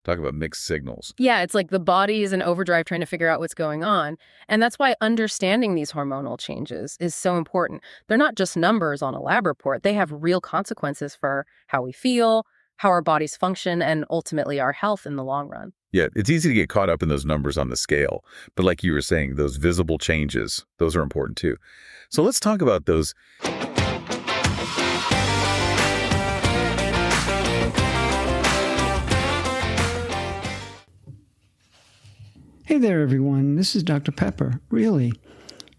Talk about mixed signals. Yeah, it's like the body is in overdrive trying to figure out what's going on. And that's why understanding these hormonal changes is so important. They're not just numbers on a lab report. They have real consequences for how we feel, how our bodies function, and ultimately our health in the long run. Yeah, it's easy to get caught up in those numbers on the scale. But like you were saying, those visible changes, those are important too. So let's talk about those. Hey there, everyone. This is Dr. Pepper, really.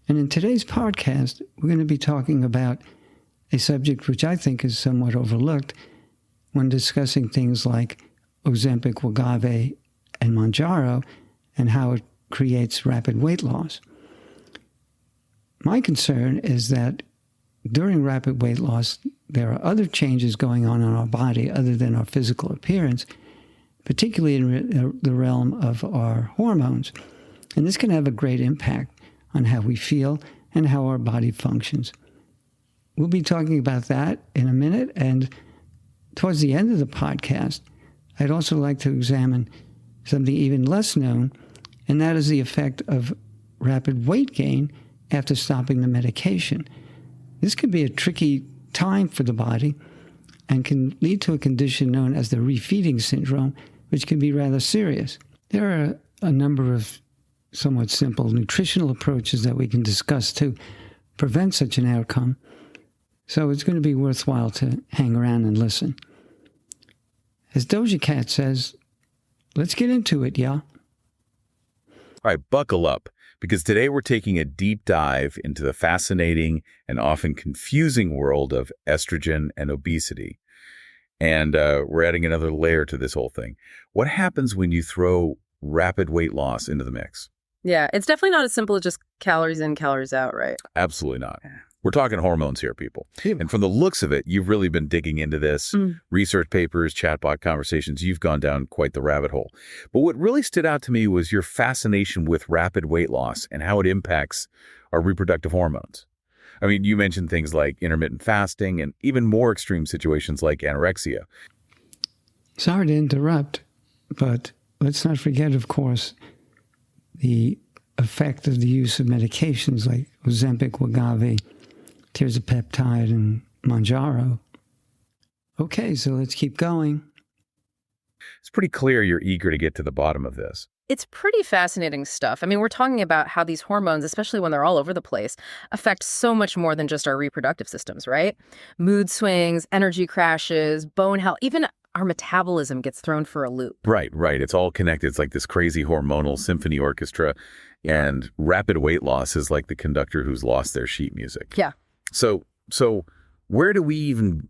And in today's podcast, we're going to be talking about a subject which I think is somewhat overlooked when discussing things like Ozempic, Wegovy, and Mounjaro and how it creates rapid weight loss. My concern is that during rapid weight loss, there are other changes going on in our body other than our physical appearance, particularly in the realm of our hormones. And this can have a great impact on how we feel and how our body functions. We'll be talking about that in a minute. And towards the end of the podcast, I'd also like to examine something even less known, and that is the effect of rapid weight gain after stopping the medication. This can be a tricky time for the body and can lead to a condition known as the Refeeding Syndrome, which can be rather serious. There are a number of somewhat simple nutritional approaches that we can discuss to prevent such an outcome, so it's going to be worthwhile to hang around and listen. As Doja Cat says, let's get into it, y'all. All right, buckle up, because today we're taking a deep dive into the fascinating and often confusing world of estrogen and obesity. And we're adding another layer to this whole thing. What happens when you throw rapid weight loss into the mix? Yeah, it's definitely not as simple as just calories in, calories out, right? Absolutely not. We're talking hormones here, people. And from the looks of it, you've really been digging into this. Research papers, chatbot conversations, you've gone down quite the rabbit hole. But what really stood out to me was your fascination with rapid weight loss and how it impacts our reproductive hormones. I mean, you mentioned things like intermittent fasting and even more extreme situations like anorexia. Sorry to interrupt, but let's not forget, of course, the effect of the use of medications like Ozempic, Wegovy, tirzepatide, and Mounjaro. Okay, so let's keep going. It's pretty clear you're eager to get to the bottom of this. It's pretty fascinating stuff. I mean, we're talking about how these hormones, especially when they're all over the place, affect so much more than just our reproductive systems, right? Mood swings, energy crashes, bone health, even our metabolism gets thrown for a loop. Right. It's all connected. It's like this crazy hormonal symphony orchestra. And rapid weight loss is like the conductor who's lost their sheet music. Yeah. So where do we even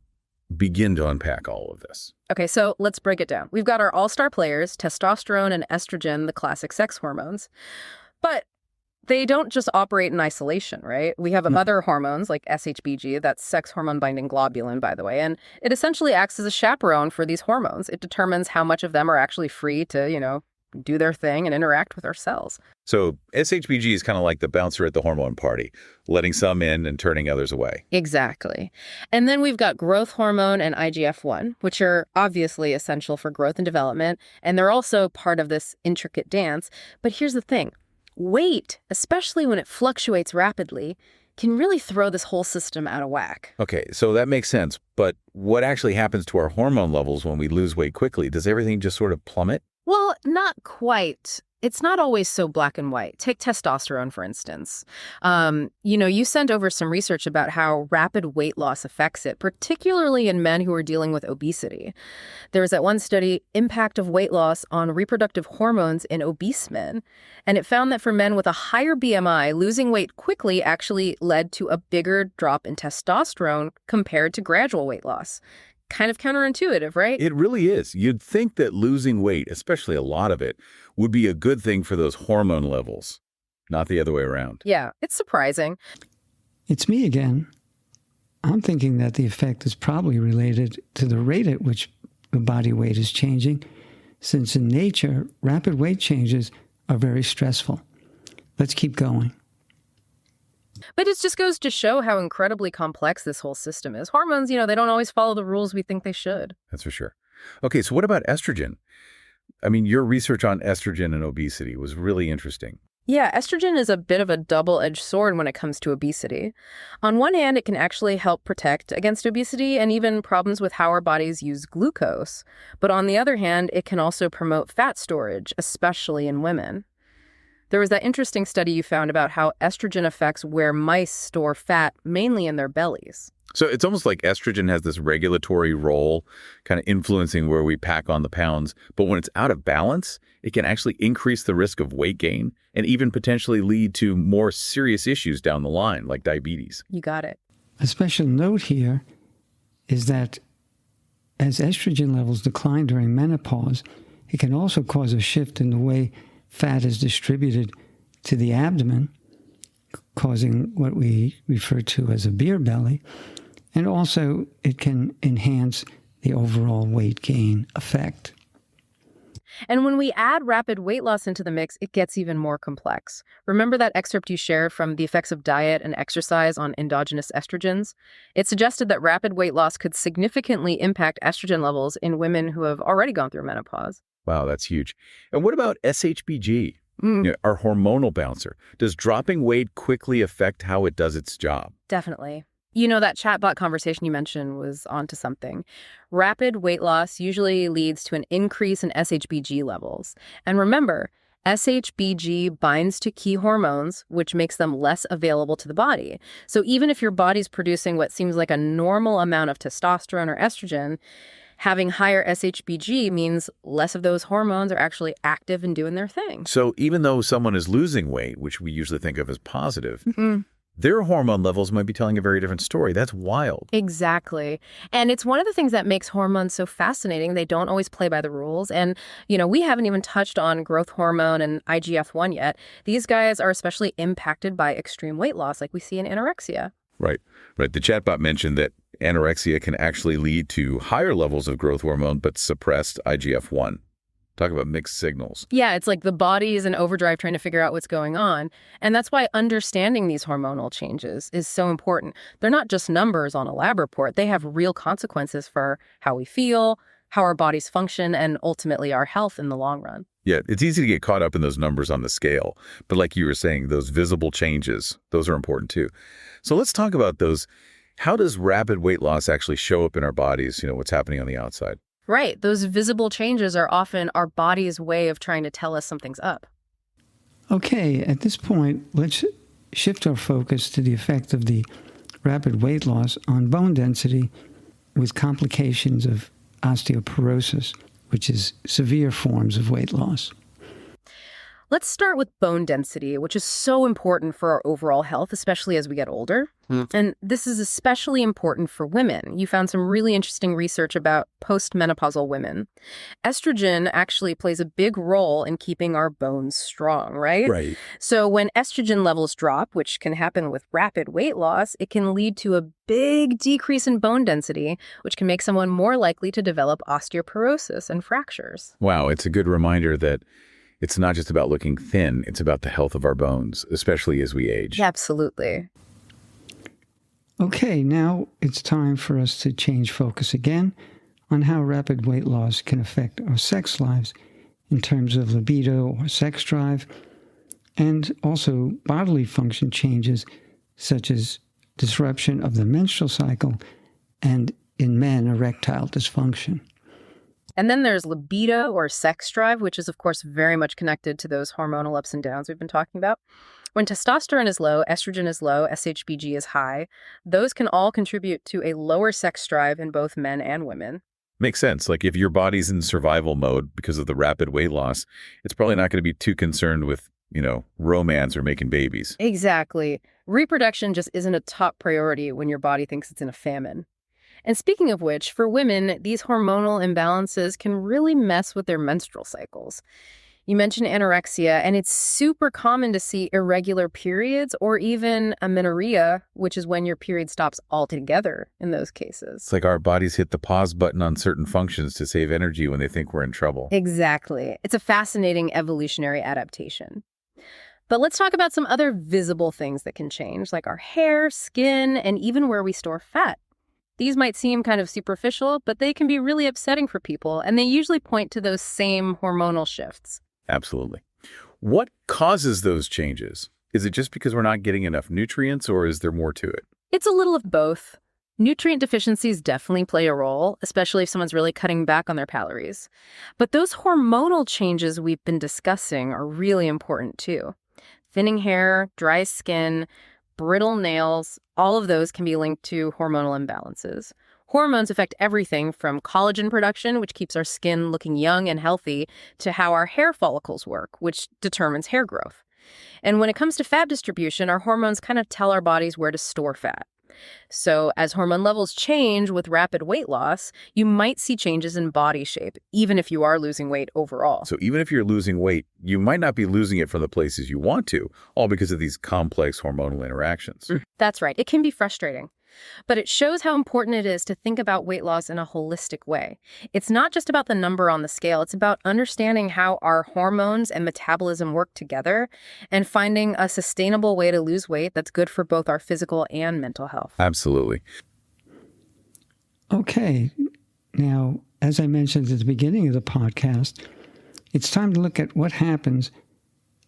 begin to unpack all of this? Okay, so let's break it down. We've got our all-star players, testosterone and estrogen, the classic sex hormones. But they don't just operate in isolation, right? We have other hormones like SHBG, that's sex hormone-binding globulin, by the way, and it essentially acts as a chaperone for these hormones. It determines how much of them are actually free to, do their thing and interact with our cells. So SHBG is kind of like the bouncer at the hormone party, letting some in and turning others away. Exactly. And then we've got growth hormone and IGF-1, which are obviously essential for growth and development, and they're also part of this intricate dance. But here's the thing. Weight, especially when it fluctuates rapidly, can really throw this whole system out of whack. Okay, so that makes sense. But what actually happens to our hormone levels when we lose weight quickly? Does everything just sort of plummet? Well, not quite. It's not always so black and white. Take testosterone, for instance. You sent over some research about how rapid weight loss affects it, particularly in men who are dealing with obesity. There was that one study, Impact of Weight Loss on Reproductive Hormones in Obese Men, and it found that for men with a higher BMI, losing weight quickly actually led to a bigger drop in testosterone compared to gradual weight loss. Kind of counterintuitive, right? It really is. You'd think that losing weight, especially a lot of it, would be a good thing for those hormone levels, not the other way around. Yeah, it's surprising. It's me again. I'm thinking that the effect is probably related to the rate at which the body weight is changing, since in nature, rapid weight changes are very stressful. Let's keep going. But it just goes to show how incredibly complex this whole system is. Hormones, they don't always follow the rules we think they should. That's for sure. Okay, so what about estrogen? I mean, your research on estrogen and obesity was really interesting. Yeah, estrogen is a bit of a double-edged sword when it comes to obesity. On one hand, it can actually help protect against obesity and even problems with how our bodies use glucose. But on the other hand, it can also promote fat storage, especially in women. There was that interesting study you found about how estrogen affects where mice store fat, mainly in their bellies. So it's almost like estrogen has this regulatory role, kind of influencing where we pack on the pounds. But when it's out of balance, it can actually increase the risk of weight gain and even potentially lead to more serious issues down the line, like diabetes. You got it. A special note here is that as estrogen levels decline during menopause, it can also cause a shift in the way fat is distributed to the abdomen, causing what we refer to as a beer belly. And also, it can enhance the overall weight gain effect. And when we add rapid weight loss into the mix, it gets even more complex. Remember that excerpt you shared from the effects of diet and exercise on endogenous estrogens? It suggested that rapid weight loss could significantly impact estrogen levels in women who have already gone through menopause. Wow, that's huge. And what about SHBG, our hormonal bouncer? Does dropping weight quickly affect how it does its job? Definitely. You know, that chatbot conversation you mentioned was onto something. Rapid weight loss usually leads to an increase in SHBG levels. And remember, SHBG binds to key hormones, which makes them less available to the body. So even if your body's producing what seems like a normal amount of testosterone or estrogen, having higher SHBG means less of those hormones are actually active and doing their thing. So even though someone is losing weight, which we usually think of as positive, their hormone levels might be telling a very different story. That's wild. Exactly. And it's one of the things that makes hormones so fascinating. They don't always play by the rules. And, we haven't even touched on growth hormone and IGF-1 yet. These guys are especially impacted by extreme weight loss like we see in anorexia. Right. The chatbot mentioned that anorexia can actually lead to higher levels of growth hormone, but suppressed IGF-1. Talk about mixed signals. Yeah, it's like the body is in overdrive trying to figure out what's going on. And that's why understanding these hormonal changes is so important. They're not just numbers on a lab report. They have real consequences for how we feel, how our bodies function, and ultimately our health in the long run. Yeah, it's easy to get caught up in those numbers on the scale. But like you were saying, those visible changes, those are important too. So let's talk about those. How does rapid weight loss actually show up in our bodies, what's happening on the outside? Right. Those visible changes are often our body's way of trying to tell us something's up. Okay, at this point, let's shift our focus to the effect of the rapid weight loss on bone density with complications of osteoporosis, which is severe forms of weight loss. Let's start with bone density, which is so important for our overall health, especially as we get older. And this is especially important for women. You found some really interesting research about postmenopausal women. Estrogen actually plays a big role in keeping our bones strong, right? Right. So when estrogen levels drop, which can happen with rapid weight loss, it can lead to a big decrease in bone density, which can make someone more likely to develop osteoporosis and fractures. Wow, it's a good reminder that it's not just about looking thin, it's about the health of our bones, especially as we age. Absolutely. Okay, now it's time for us to change focus again on how rapid weight loss can affect our sex lives in terms of libido or sex drive, and also bodily function changes such as disruption of the menstrual cycle and, in men, erectile dysfunction. And then there's libido or sex drive, which is, of course, very much connected to those hormonal ups and downs we've been talking about. When testosterone is low, estrogen is low, SHBG is high, those can all contribute to a lower sex drive in both men and women. Makes sense. Like if your body's in survival mode because of the rapid weight loss, it's probably not going to be too concerned with, romance or making babies. Exactly. Reproduction just isn't a top priority when your body thinks it's in a famine. And speaking of which, for women, these hormonal imbalances can really mess with their menstrual cycles. You mentioned anorexia, and it's super common to see irregular periods or even amenorrhea, which is when your period stops altogether in those cases. It's like our bodies hit the pause button on certain functions to save energy when they think we're in trouble. Exactly. It's a fascinating evolutionary adaptation. But let's talk about some other visible things that can change, like our hair, skin, and even where we store fat. These might seem kind of superficial, but they can be really upsetting for people, and they usually point to those same hormonal shifts. Absolutely. What causes those changes? Is it just because we're not getting enough nutrients, or is there more to it? It's a little of both. Nutrient deficiencies definitely play a role, especially if someone's really cutting back on their calories. But those hormonal changes we've been discussing are really important too. Thinning hair, dry skin, brittle nails, all of those can be linked to hormonal imbalances. Hormones affect everything from collagen production, which keeps our skin looking young and healthy, to how our hair follicles work, which determines hair growth. And when it comes to fat distribution, our hormones kind of tell our bodies where to store fat. So as hormone levels change with rapid weight loss, you might see changes in body shape, even if you are losing weight overall. So even if you're losing weight, you might not be losing it from the places you want to, all because of these complex hormonal interactions. That's right. It can be frustrating. But it shows how important it is to think about weight loss in a holistic way. It's not just about the number on the scale. It's about understanding how our hormones and metabolism work together and finding a sustainable way to lose weight that's good for both our physical and mental health. Absolutely. Okay. Now, as I mentioned at the beginning of the podcast, it's time to look at what happens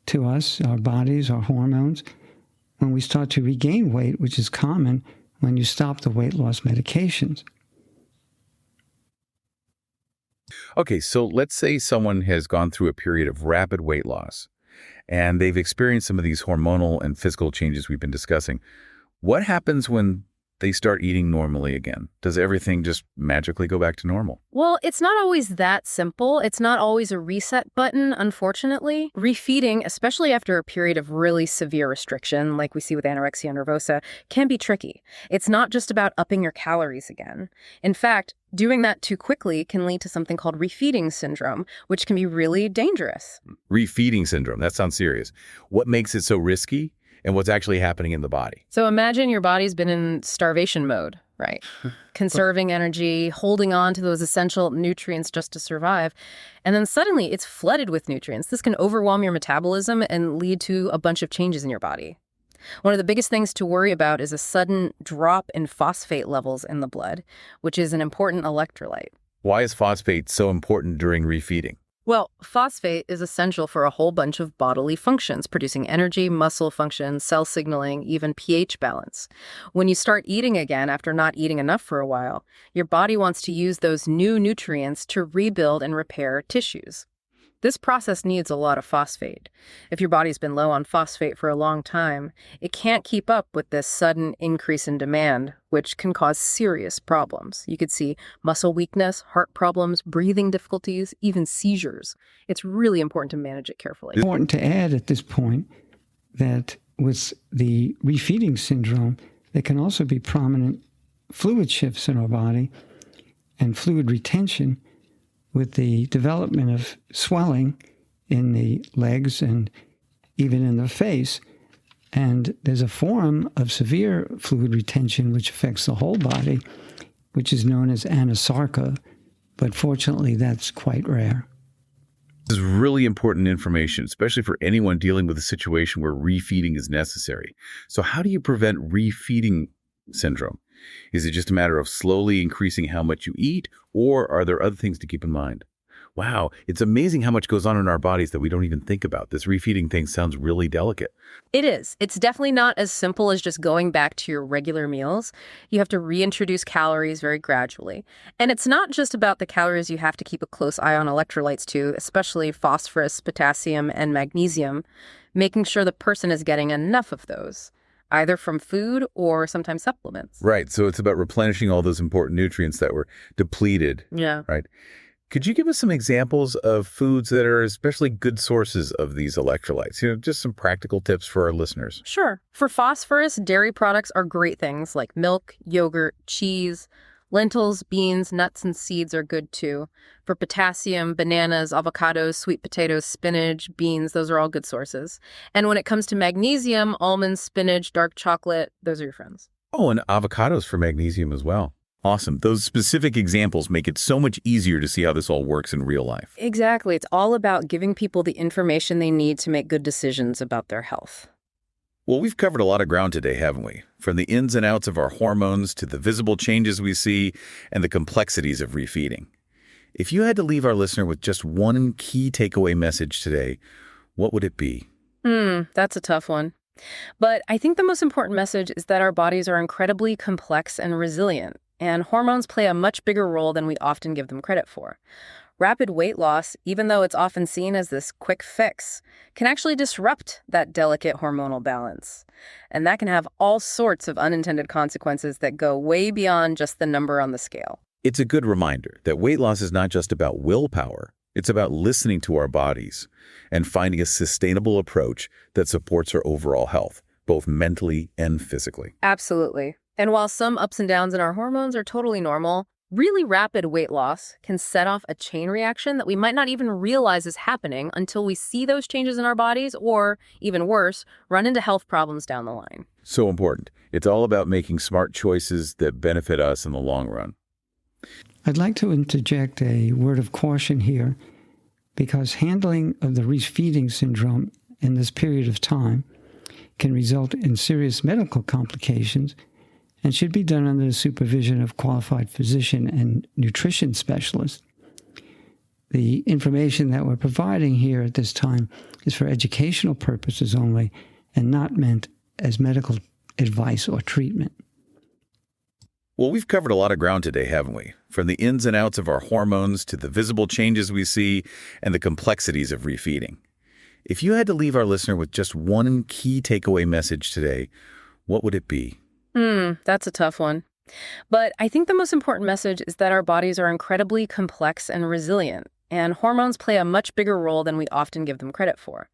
to us, our bodies, our hormones, when we start to regain weight, which is common when you stop the weight loss medications. Okay, so let's say someone has gone through a period of rapid weight loss and they've experienced some of these hormonal and physical changes we've been discussing. What happens when they start eating normally again? Does everything just magically go back to normal? Well, it's not always that simple. It's not always a reset button, unfortunately. Refeeding, especially after a period of really severe restriction, like we see with anorexia nervosa, can be tricky. It's not just about upping your calories again. In fact, doing that too quickly can lead to something called refeeding syndrome, which can be really dangerous. Refeeding syndrome, that sounds serious. What makes it so risky? And what's actually happening in the body? So imagine your body's been in starvation mode, right? Conserving energy, holding on to those essential nutrients just to survive. And then suddenly it's flooded with nutrients. This can overwhelm your metabolism and lead to a bunch of changes in your body. One of the biggest things to worry about is a sudden drop in phosphate levels in the blood, which is an important electrolyte. Why is phosphate so important during refeeding? Well, phosphate is essential for a whole bunch of bodily functions, producing energy, muscle function, cell signaling, even pH balance. When you start eating again after not eating enough for a while, your body wants to use those new nutrients to rebuild and repair tissues. This process needs a lot of phosphate. If your body's been low on phosphate for a long time, it can't keep up with this sudden increase in demand, which can cause serious problems. You could see muscle weakness, heart problems, breathing difficulties, even seizures. It's really important to manage it carefully. It's important to add at this point that with the refeeding syndrome, there can also be prominent fluid shifts in our body and fluid retention, with the development of swelling in the legs and even in the face. And there's a form of severe fluid retention which affects the whole body, which is known as anasarca, but fortunately that's quite rare. This is really important information, especially for anyone dealing with a situation where refeeding is necessary. So how do you prevent refeeding syndrome? Is it just a matter of slowly increasing how much you eat, or are there other things to keep in mind? Wow, it's amazing how much goes on in our bodies that we don't even think about. This refeeding thing sounds really delicate. It is. It's definitely not as simple as just going back to your regular meals. You have to reintroduce calories very gradually. And it's not just about the calories you have to keep a close eye on electrolytes too, especially phosphorus, potassium, and magnesium, making sure the person is getting enough of those, either from food or sometimes supplements. Right. So it's about replenishing all those important nutrients that were depleted. Yeah. Right. Could you give us some examples of foods that are especially good sources of these electrolytes? Just some practical tips for our listeners. Sure. For phosphorus, dairy products are great things like milk, yogurt, cheese. Lentils, beans, nuts, and seeds are good too. For potassium, bananas, avocados, sweet potatoes, spinach, beans, those are all good sources. And when it comes to magnesium, almonds, spinach, dark chocolate, those are your friends. Oh, and avocados for magnesium as well. Awesome. Those specific examples make it so much easier to see how this all works in real life. Exactly. It's all about giving people the information they need to make good decisions about their health. Well, we've covered a lot of ground today, haven't we? From the ins and outs of our hormones to the visible changes we see and the complexities of refeeding. If you had to leave our listener with just one key takeaway message today, what would it be? That's a tough one. But I think the most important message is that our bodies are incredibly complex and resilient, and hormones play a much bigger role than we often give them credit for. Rapid weight loss, even though it's often seen as this quick fix, can actually disrupt that delicate hormonal balance. And that can have all sorts of unintended consequences that go way beyond just the number on the scale. It's a good reminder that weight loss is not just about willpower. It's about listening to our bodies and finding a sustainable approach that supports our overall health, both mentally and physically. Absolutely. And while some ups and downs in our hormones are totally normal, really rapid weight loss can set off a chain reaction that we might not even realize is happening until we see those changes in our bodies or, even worse, run into health problems down the line. So important. It's all about making smart choices that benefit us in the long run. I'd like to interject a word of caution here, because handling of the refeeding syndrome in this period of time can result in serious medical complications and should be done under the supervision of qualified physician and nutrition specialist. The information that we're providing here at this time is for educational purposes only and not meant as medical advice or treatment. Well, we've covered a lot of ground today, haven't we? From the ins and outs of our hormones to the visible changes we see and the complexities of refeeding. If you had to leave our listener with just one key takeaway message today, what would it be? That's a tough one. But I think the most important message is that our bodies are incredibly complex and resilient, and hormones play a much bigger role than we often give them credit for.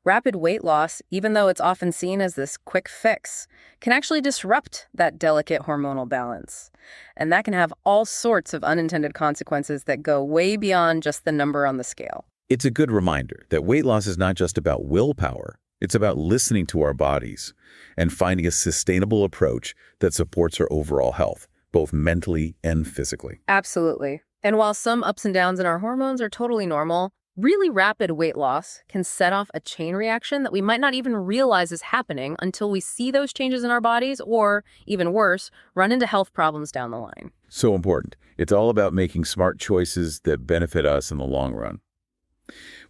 Rapid weight loss, even though it's often seen as this quick fix, can actually disrupt that delicate hormonal balance. And that can have all sorts of unintended consequences that go way beyond just the number on the scale. It's a good reminder that weight loss is not just about willpower. It's about listening to our bodies and finding a sustainable approach that supports our overall health, both mentally and physically. Absolutely. And while some ups and downs in our hormones are totally normal, really rapid weight loss can set off a chain reaction that we might not even realize is happening until we see those changes in our bodies or, even worse, run into health problems down the line. So important. It's all about making smart choices that benefit us in the long run.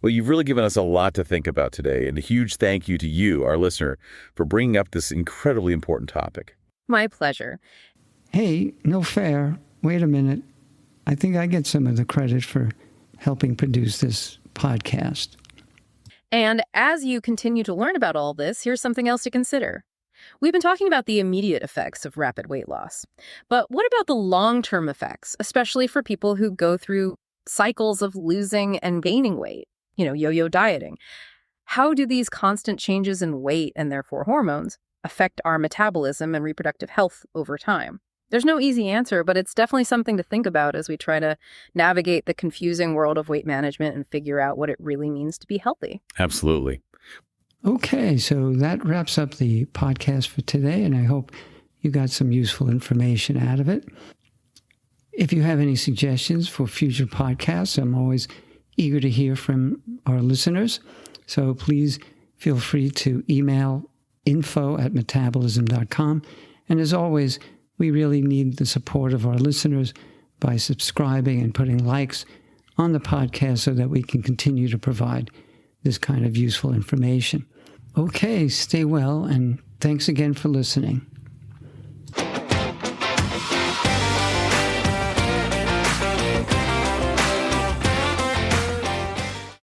Well, you've really given us a lot to think about today, and a huge thank you to you, our listener, for bringing up this incredibly important topic. My pleasure. Hey, no fair. Wait a minute. I think I get some of the credit for helping produce this podcast. And as you continue to learn about all this, here's something else to consider. We've been talking about the immediate effects of rapid weight loss. But what about the long-term effects, especially for people who go through cycles of losing and gaining weight, yo-yo dieting? How do these constant changes in weight and therefore hormones affect our metabolism and reproductive health over time? There's no easy answer, but it's definitely something to think about as we try to navigate the confusing world of weight management and figure out what it really means to be healthy. Absolutely. Okay, so that wraps up the podcast for today, and I hope you got some useful information out of it. If you have any suggestions for future podcasts, I'm always eager to hear from our listeners. So please feel free to email info@metabolism.com. And as always, we really need the support of our listeners by subscribing and putting likes on the podcast so that we can continue to provide this kind of useful information. Okay, stay well, and thanks again for listening.